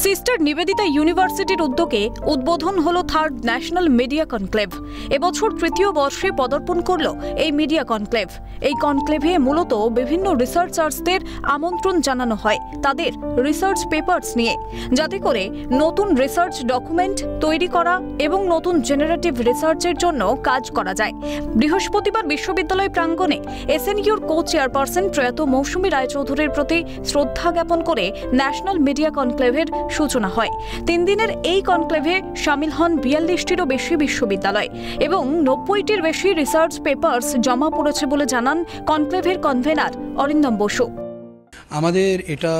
Sister Nivedita ইউনিভার্সিটির উদ্যোগে উদ্বোধন হলো থার্ড ন্যাশনাল মিডিয়া কনক্লেভ। এবছর তৃতীয় বর্ষে পদার্পণ করল এই মিডিয়া কনক্লেভ। এই কনক্লেভে মূলত বিভিন্ন রিসার্চার্সদের আমন্ত্রণ জানানো হয় তাদের রিসার্চ পেপারস নিয়ে, যাতে করে নতুন রিসার্চ ডকুমেন্ট তৈরি করা এবং নতুন জেনারেটিভ রিসার্চের জন্য কাজ করা যায়। বৃহস্পতিবার বিশ্ববিদ্যালয় প্রাঙ্গণে এসএনইউর কো চেয়ারপারসন প্রয়াত মৌসুমী রায়চৌধুরীর প্রতি শ্রদ্ধা জ্ঞাপন করে ন্যাশনাল মিডিয়া কনক্লেভের সূচনা হয়। 3 দিনের এই কনক্লেভে সামিল হন 42টিরও বেশি বিশ্ববিদ্যালয় এবং 90টির বেশি রিসার্চ পেপারস জমা পড়েছে বলে জানান কনক্লেভের কনভেনার অরিন্দম বসু। আমাদের এটা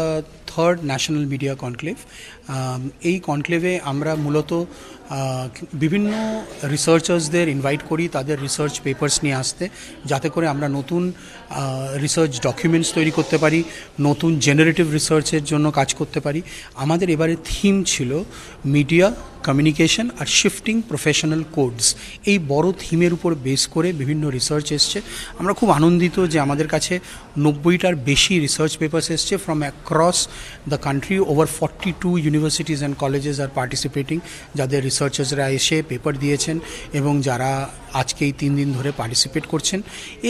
থার্ড ন্যাশনাল মিডিয়া কনক্লেভ। এই কনক্লেভে আমরা মূলত বিভিন্ন রিসার্চার্সদের ইনভাইট করি তাদের রিসার্চ পেপারস নিয়ে আসতে, যাতে করে আমরা নতুন রিসার্চ ডকুমেন্টস তৈরি করতে পারি, নতুন জেনারেটিভ রিসার্চের জন্য কাজ করতে পারি। আমাদের এবারে থিম ছিল মিডিয়া কমিউনিকেশন আর শিফটিং প্রফেশনাল কোডস। এই বড় থিমের উপর বেস করে বিভিন্ন রিসার্চ এসছে। আমরা খুব আনন্দিত যে আমাদের কাছে 90টার বেশি রিসার্চ পেপার্স এসছে from across the country. Over 42 universities and colleges আর পার্টিসিপেটিং, যাদের রিসার্চার্সরা এসে পেপার দিয়েছেন এবং যারা আজকে এই 3 দিন ধরে পার্টিসিপেট করছেন।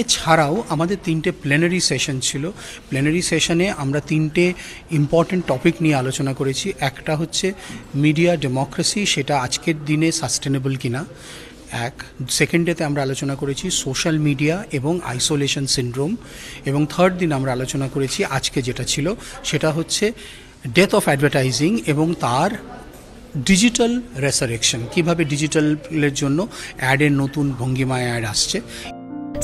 এছাড়াও আমাদের 3টে প্লেনারি সেশন ছিল। প্লেনারি সেশনে আমরা 3টে ইম্পর্টেন্ট টপিক নিয়ে আলোচনা করেছি। একটা হচ্ছে মিডিয়া ডেমোক্রেসি, সেটা আজকের দিনে সাস্টেনেবল কিনা। সেকেন্ডেতে আমরা আলোচনা করেছি সোশ্যাল মিডিয়া এবং আইসোলেশন সিনড্রোম, এবং থার্ড দিন আমরা আলোচনা করেছি আজকে যেটা ছিল সেটা হচ্ছে ডেথ অফ অ্যাডভার্টাইজিং এবং তার ডিজিটাল রেসারেকশন, কীভাবে ডিজিটালের জন্য অ্যাডের নতুন ভঙ্গিমায় অ্যাড আসছে।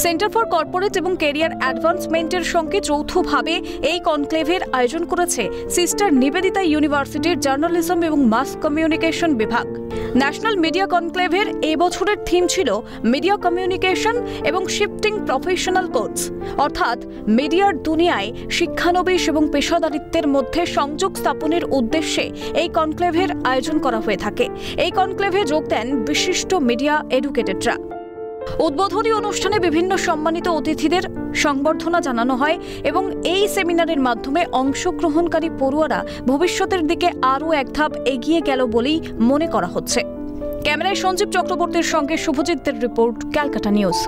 সেন্টার ফর কর্পোরেট এবং ক্যারিয়ার অ্যাডভান্সমেন্টের সঙ্গে যৌথভাবে এই কনক্লেভের আয়োজন করেছে সিস্টার নিবেদিতা ইউনিভার্সিটির জার্নালিজম এবং মাস কমিউনিকেশন বিভাগ। ন্যাশনাল মিডিয়া কনক্লেভের এই বছরের থিম ছিল মিডিয়া কমিউনিকেশন এবং শিফটিং প্রফেশনাল কোডস, অর্থাৎ মিডিয়ার দুনিয়ায় শিক্ষানবিশ এবং পেশাদারিত্বের মধ্যে সংযোগ স্থাপনের উদ্দেশ্যে এই কনক্লেভের আয়োজন করা হয়ে থাকে। এই কনক্লেভে যোগ দেন বিশিষ্ট মিডিয়া এডুকেটেডরা। উদ্বোধনী অনুষ্ঠানে বিভিন্ন সম্মানিত অতিথিদের সংবর্ধনা জানানো হয় এবং এই সেমিনারের মাধ্যমে অংশগ্রহণকারী পড়ুয়ারা ভবিষ্যতের দিকে আরও এক ধাপ এগিয়ে গেল বলেই মনে করা হচ্ছে। ক্যামেরায় সঞ্জীব চক্রবর্তীর সঙ্গে শুভজিতের রিপোর্ট, ক্যালকাটা নিউজ।